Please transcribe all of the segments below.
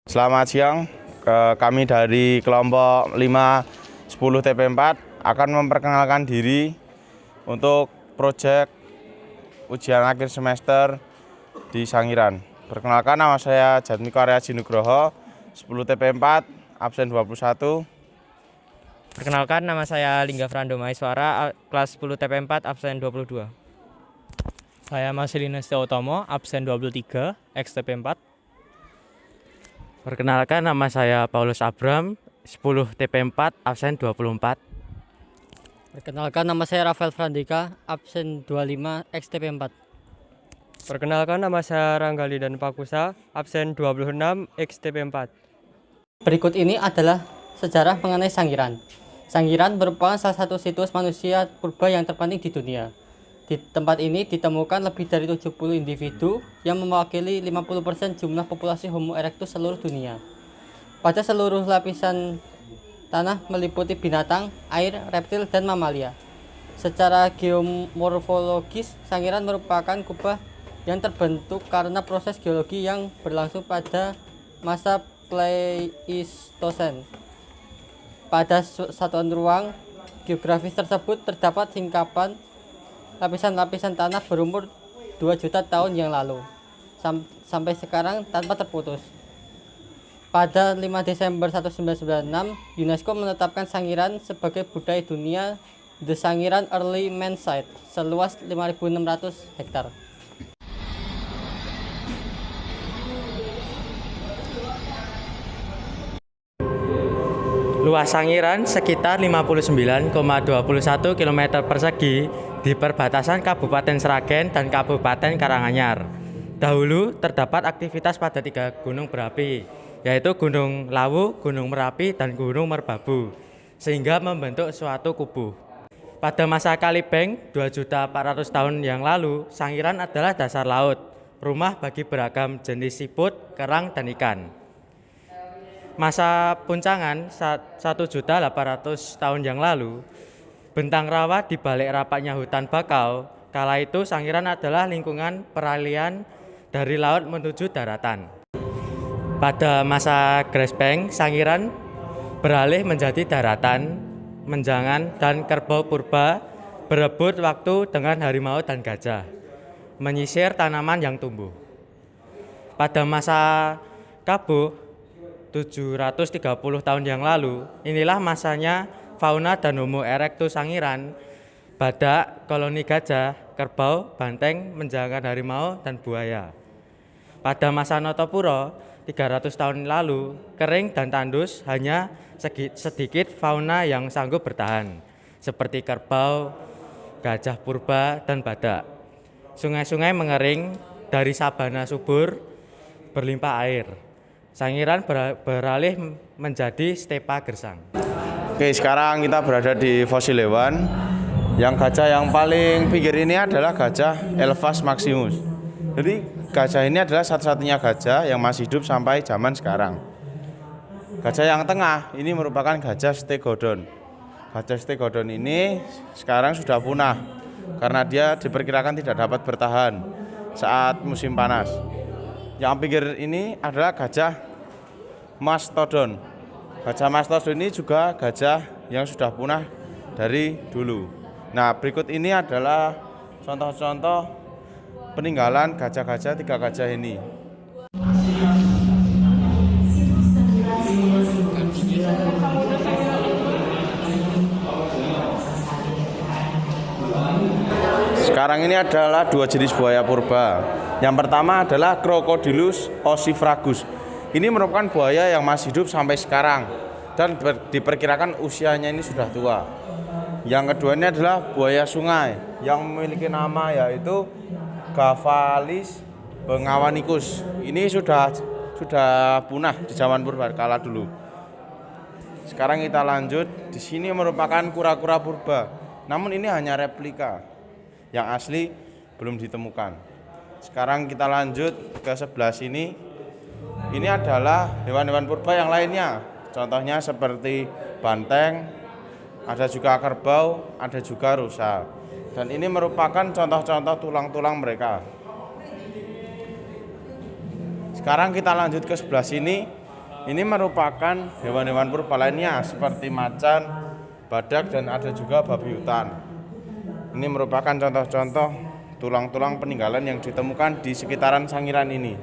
Selamat siang, kami dari kelompok 510 TP4 akan memperkenalkan diri untuk proyek ujian akhir semester di Sangiran. Perkenalkan, nama saya Jatmiko Arya Jinugroho, 10 TP4, absen 21. Perkenalkan, nama saya Lingga Frando Maiswara, kelas 10 TP4, absen 22. Saya Marcelino Setiautomo, absen 23, ex TP4. Perkenalkan, nama saya Paulus Abram, 10 TP4, absen 24. Perkenalkan, nama saya Rafael Frandika, absen 25, ex TP4. Perkenalkan, nama saya Ranggali dan Pakusa, absen 26, ex TP4. Berikut ini adalah sejarah mengenai Sangiran. Sangiran merupakan salah satu situs manusia purba yang terpenting di dunia. Di tempat ini ditemukan lebih dari 70 individu yang mewakili 50% jumlah populasi Homo erectus seluruh dunia. Pada seluruh lapisan tanah meliputi binatang, air, reptil, dan mamalia. Secara geomorfologis, Sangiran merupakan kubah yang terbentuk karena proses geologi yang berlangsung pada masa Pleistosen. Pada satuan ruang geografis tersebut terdapat singkapan lapisan-lapisan tanah berumur 2 juta tahun yang lalu sampai sekarang tanpa terputus. Pada 5 Desember 1996, UNESCO menetapkan Sangiran sebagai budaya dunia The Sangiran Early Man Site seluas 5.600 hektar. Luas Sangiran sekitar 59,21 km persegi di perbatasan Kabupaten Sragen dan Kabupaten Karanganyar. Dahulu terdapat aktivitas pada 3 gunung berapi, yaitu Gunung Lawu, Gunung Merapi, dan Gunung Merbabu, sehingga membentuk suatu kubu. Pada masa Kalibeng 2.400.000 tahun yang lalu, Sangiran adalah dasar laut, rumah bagi beragam jenis siput, kerang, dan ikan. Masa Puncangan 1.800.000 tahun yang lalu, bentang rawa di balik rapatnya hutan bakau. Kala itu Sangiran adalah lingkungan peralihan dari laut menuju daratan. Pada masa Grespeng, Sangiran beralih menjadi daratan, menjangan, dan kerbau purba berebut waktu dengan harimau dan gajah, menyisir tanaman yang tumbuh. Pada masa Kabuh 730 tahun yang lalu, inilah masanya fauna dan Homo erectus Sangiran, badak, koloni gajah, kerbau, banteng, menjangan harimau, dan buaya. Pada masa Notopuro 300 tahun lalu, kering dan tandus, hanya sedikit fauna yang sanggup bertahan, seperti kerbau, gajah purba, dan badak. Sungai-sungai mengering, dari sabana subur berlimpah air. Sangiran beralih menjadi stepa gersang. Oke, sekarang kita berada di fosil hewan. Yang gajah yang paling pinggir ini adalah gajah Elvas maximus. Jadi gajah ini adalah satu-satunya gajah yang masih hidup sampai zaman sekarang. Gajah yang tengah ini merupakan gajah Stegodon. Gajah Stegodon ini sekarang sudah punah karena dia diperkirakan tidak dapat bertahan saat musim panas. Yang pinggir ini adalah gajah Mastodon. Gajah Mastodon ini juga gajah yang sudah punah dari dulu. Nah, berikut ini adalah contoh-contoh peninggalan gajah-gajah 3 gajah ini. Sekarang ini adalah 2 jenis buaya purba. Yang pertama adalah Crocodylus ossifragus. Ini merupakan buaya yang masih hidup sampai sekarang dan diperkirakan usianya ini sudah tua. Yang kedua ini adalah buaya sungai yang memiliki nama yaitu Gavalis bengawanicus. Ini sudah punah di zaman purba kala dulu. Sekarang kita lanjut. Di sini merupakan kura-kura purba. Namun ini hanya replika. Yang asli belum ditemukan. Sekarang kita lanjut ke sebelah sini. Ini adalah hewan-hewan purba yang lainnya. Contohnya seperti banteng, ada juga kerbau, ada juga rusa. Dan ini merupakan contoh-contoh tulang-tulang mereka. Sekarang kita lanjut ke sebelah sini. Ini merupakan hewan-hewan purba lainnya seperti macan, badak, dan ada juga babi hutan. Ini merupakan contoh-contoh tulang-tulang peninggalan yang ditemukan di sekitaran Sangiran ini.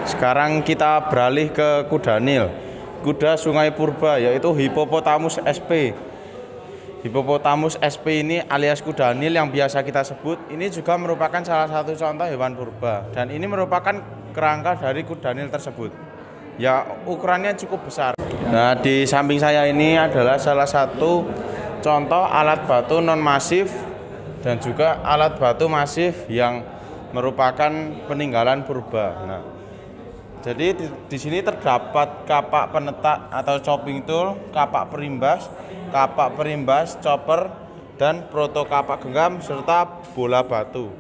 Sekarang kita beralih ke kuda Nil, kuda sungai purba, yaitu Hippopotamus sp. Hippopotamus sp ini alias kuda Nil yang biasa kita sebut, ini juga merupakan salah satu contoh hewan purba. Dan ini merupakan kerangka dari kuda Nil tersebut. Ya, ukurannya cukup besar. Nah, di samping saya ini adalah salah satu contoh alat batu non masif dan juga alat batu masif yang merupakan peninggalan purba. Nah, jadi di sini terdapat kapak penetak atau chopping tool, kapak perimbas, chopper, dan proto kapak genggam serta bola batu.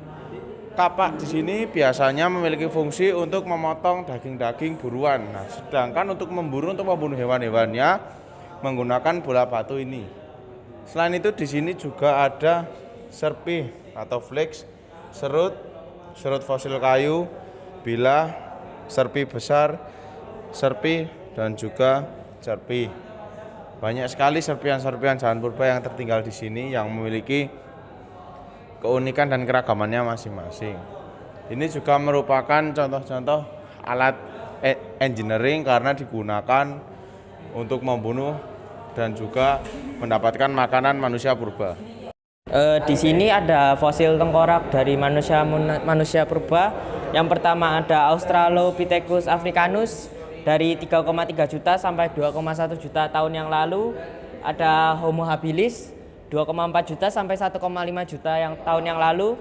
Kapak di sini biasanya memiliki fungsi untuk memotong daging-daging buruan. Nah, sedangkan untuk membunuh hewan-hewannya menggunakan bola batu ini. Selain itu di sini juga ada serpih atau flex, serut fosil kayu, bilah, serpih besar, serpih, dan juga cerpih. Banyak sekali serpihan-serpihan zaman purba yang tertinggal di sini yang memiliki keunikan dan keragamannya masing-masing. Ini juga merupakan contoh-contoh alat engineering karena digunakan untuk membunuh dan juga mendapatkan makanan manusia purba. Di sini ada fosil tengkorak dari manusia purba. Yang pertama ada Australopithecus africanus dari 3,3 juta sampai 2,1 juta tahun yang lalu. Ada Homo habilis 2,4 juta sampai 1,5 juta tahun yang lalu.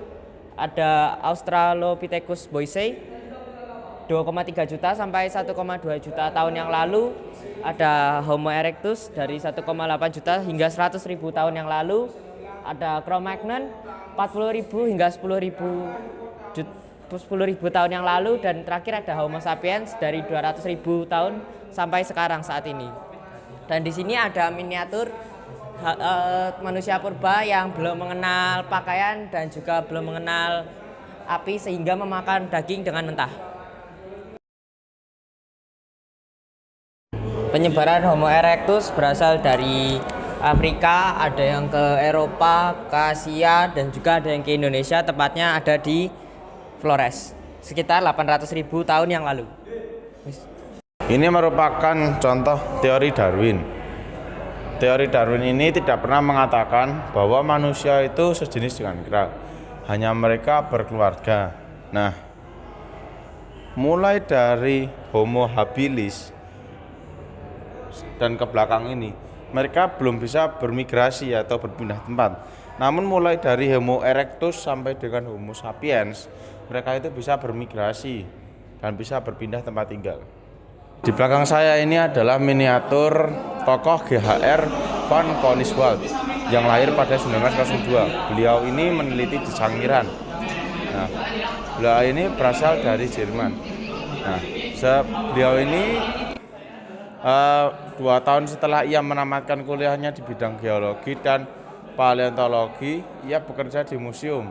Ada Australopithecus boisei 2,3 juta sampai 1,2 juta tahun yang lalu. Ada Homo erectus dari 1,8 juta hingga 100.000 tahun yang lalu. Ada Cro-Magnon 40.000 hingga 10.000 tahun yang lalu, dan terakhir ada Homo sapiens dari 200.000 tahun sampai sekarang saat ini. Dan di sini ada miniatur manusia purba yang belum mengenal pakaian dan juga belum mengenal api sehingga memakan daging dengan mentah. Penyebaran Homo erectus berasal dari Afrika, ada yang ke Eropa, ke Asia, dan juga ada yang ke Indonesia, tepatnya ada di Flores, sekitar 800.000 tahun yang lalu. Ini merupakan contoh teori Darwin. Teori Darwin ini tidak pernah mengatakan bahwa manusia itu sejenis dengan kera, hanya mereka berkeluarga. Nah, mulai dari Homo habilis dan ke belakang ini, mereka belum bisa bermigrasi atau berpindah tempat. Namun mulai dari Homo erectus sampai dengan Homo sapiens, mereka itu bisa bermigrasi dan bisa berpindah tempat tinggal. Di belakang saya ini adalah miniatur tokoh GHR van Koningswald yang lahir pada 1902. Beliau ini meneliti di Sangiran. Nah, beliau ini berasal dari Jerman. Nah, beliau ini 2 tahun setelah ia menamatkan kuliahnya di bidang geologi dan paleontologi, ia bekerja di museum.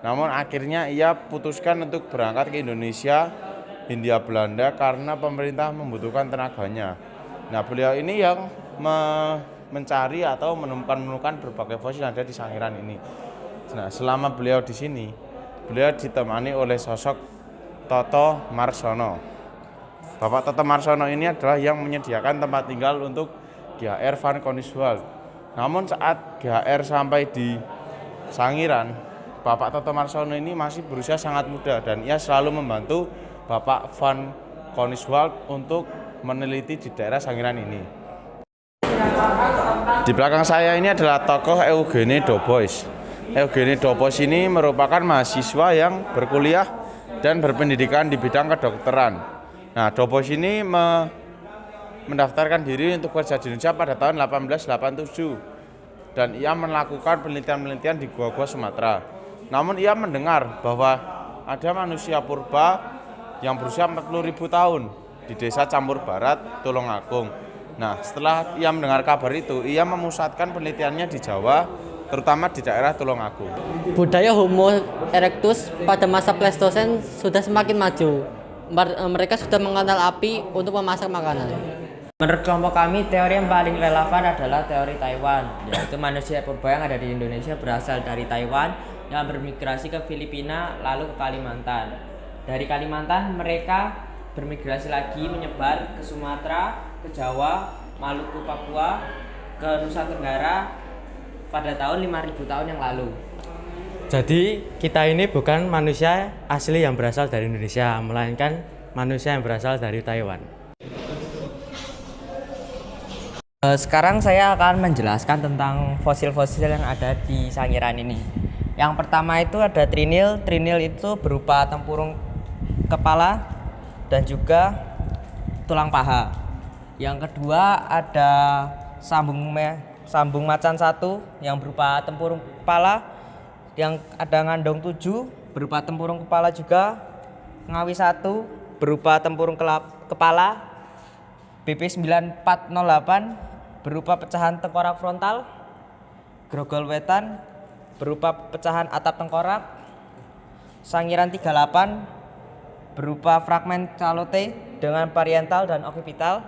Namun akhirnya ia putuskan untuk berangkat ke Indonesia, Hindia Belanda karena pemerintah membutuhkan tenaganya. Nah, beliau ini yang mencari atau menemukan berbagai fosil yang ada di Sangiran ini. Nah, selama beliau di sini, beliau ditemani oleh sosok Toto Marsono. Bapak Toto Marsono ini adalah yang menyediakan tempat tinggal untuk GHR van Koningswald. Namun saat GHR sampai di Sangiran, Bapak Toto Marsono ini masih berusia sangat muda dan ia selalu membantu Bapak van Koningswald untuk meneliti di daerah Sangiran ini. Di belakang saya ini adalah tokoh Eugene Dubois. Eugene Dubois ini merupakan mahasiswa yang berkuliah dan berpendidikan di bidang kedokteran. Nah, Dubois ini mendaftarkan diri untuk kerja di Indonesia pada tahun 1887 dan ia melakukan penelitian-penelitian di gua-gua Sumatera. Namun ia mendengar bahwa ada manusia purba yang berusia 40.000 tahun di desa Campur Barat, Tulungagung. Nah, setelah ia mendengar kabar itu, ia memusatkan penelitiannya di Jawa terutama di daerah Tulungagung. Budaya Homo erectus pada masa Pleistosen sudah semakin maju. Mereka sudah mengenal api untuk memasak makanan. Menurut kelompok kami, teori yang paling relevan adalah teori Taiwan, yaitu manusia purba yang ada di Indonesia berasal dari Taiwan yang bermigrasi ke Filipina lalu ke Kalimantan. Dari Kalimantan mereka bermigrasi lagi menyebar ke Sumatera, ke Jawa, Maluku, Papua, ke Nusa Tenggara pada tahun 5.000 tahun yang lalu. Jadi kita ini bukan manusia asli yang berasal dari Indonesia, melainkan manusia yang berasal dari Taiwan. Sekarang saya akan menjelaskan tentang fosil-fosil yang ada di Sangiran ini. Yang pertama itu ada trinil. Trinil itu berupa tempurung kepala dan juga tulang paha. Yang kedua ada sambung macan 1 yang berupa tempurung kepala, yang ada ngandong 7 berupa tempurung kepala juga, ngawi 1 berupa tempurung kepala, BP 9408 berupa pecahan tengkorak frontal, grogol wetan berupa pecahan atap tengkorak, Sangiran 38 berupa fragmen calote dengan parietal dan occipital,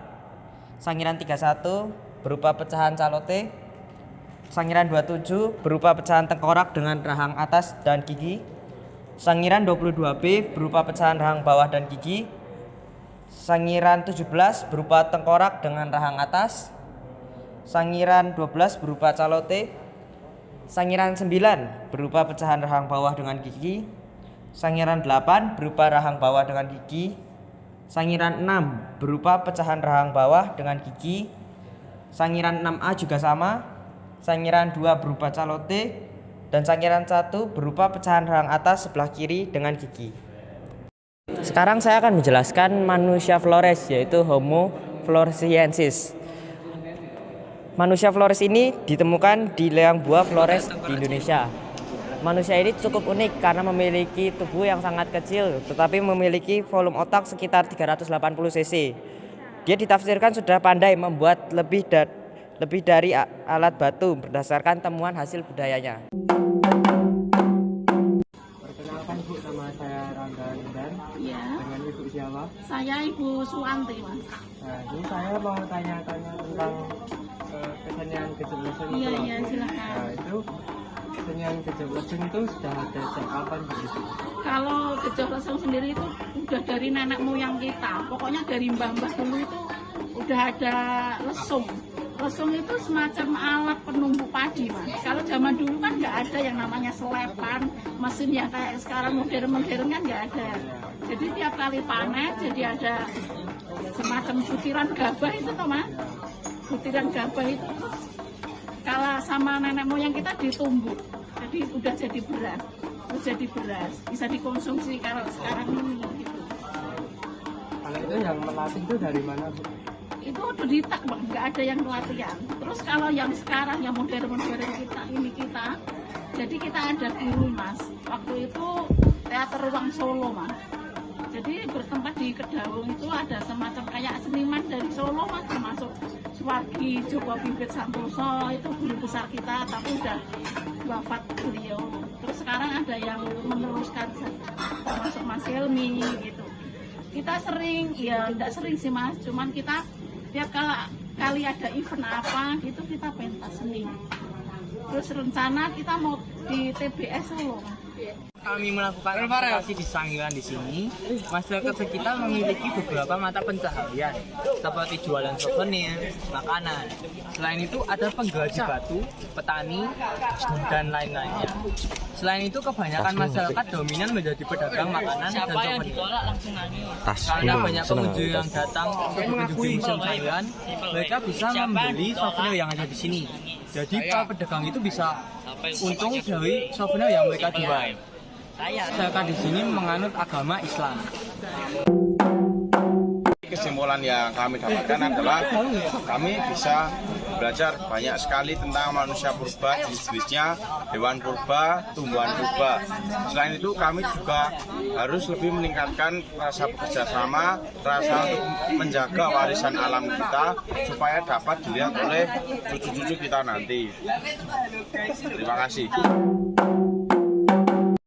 Sangiran 31 berupa pecahan calote, Sangiran 27 berupa pecahan tengkorak dengan rahang atas dan gigi, Sangiran 22B berupa pecahan rahang bawah dan gigi, Sangiran 17 berupa tengkorak dengan rahang atas, Sangiran 12 berupa calote, Sangiran 9 berupa pecahan rahang bawah dengan gigi, Sangiran 8 berupa rahang bawah dengan gigi, Sangiran 6 berupa pecahan rahang bawah dengan gigi, Sangiran 6A juga sama, Sangiran 2 berupa calote, dan Sangiran 1 berupa pecahan rahang atas sebelah kiri dengan gigi. Sekarang saya akan menjelaskan manusia Flores, yaitu Homo floresiensis. Manusia Flores ini ditemukan di Leang Buah Flores di Indonesia. Manusia ini cukup unik karena memiliki tubuh yang sangat kecil tetapi memiliki volume otak sekitar 380 cc. Dia ditafsirkan sudah pandai membuat lebih dari alat batu berdasarkan temuan hasil budayanya. Perkenalkan Bu, nama saya Rangga Lindan. Iya. Dengan Ibu siapa? Saya Ibu Suwanti, Mas. Nah, ini saya mau tanya-tanya tentang kesenian kejeblosan. Iya, iya, silakan. Nah, itu kesenian kejeblosan itu sudah ada sejak kapan begitu? Kalau kejeblosan sendiri itu udah dari nenek moyang kita. Pokoknya dari mbah-mbah dulu itu udah ada lesung. Lesung itu semacam alat penumbuk padi, Mas. Kalau zaman dulu kan nggak ada yang namanya selepan, mesin yang kayak sekarang modern-modern kan nggak ada. Jadi tiap kali panen jadi ada semacam butiran gabah itu toh, Mas. Butiran gabah itu kalau sama nenek moyang kita ditumbuk. Jadi udah jadi beras. Bisa dikonsumsi kalau sekarang ini gitu. Kalau itu yang melatih itu dari mana, Bu? Itu udah ditak, Bang, nggak ada yang pelatihan. Terus kalau yang sekarang yang modern-modern kita, jadi kita ada guru, Mas. Waktu itu teater Ruang Solo, Mas. Jadi bertempat di Kedaung itu ada semacam kayak seniman dari Solo, Mas, termasuk Suwargi, Joko Bibit Santoso, itu guru besar kita, tapi udah wafat beliau. Terus sekarang ada yang meneruskan, termasuk Mas Helmi gitu. Kita sering, ya enggak sering sih, Mas, cuman kita tiap kali ada event apa gitu kita pentas seni. Terus rencana kita mau di TBS Solo. Kami melakukan aktivitas di Sangiran di sini. Masyarakat sekitar memiliki beberapa mata pencaharian seperti jualan souvenir, makanan. Selain itu ada penggaji batu, petani, dan lain-lainnya. Selain itu kebanyakan masyarakat dominan menjadi pedagang makanan dan souvenir. Karena banyak pengunjung yang datang untuk mengunjungi Museum Sangiran, mereka bisa membeli souvenir yang ada di sini. Jadi para pedagang itu bisa untung dari souvenir yang mereka jual. Masyarakat di sini menganut agama Islam. Kesimpulan yang kami dapatkan adalah kami bisa belajar banyak sekali tentang manusia purba, jenis-jenisnya, hewan purba, tumbuhan purba. Selain itu kami juga harus lebih meningkatkan rasa bekerjasama, rasa untuk menjaga warisan alam kita supaya dapat dilihat oleh cucu-cucu kita nanti. Terima kasih.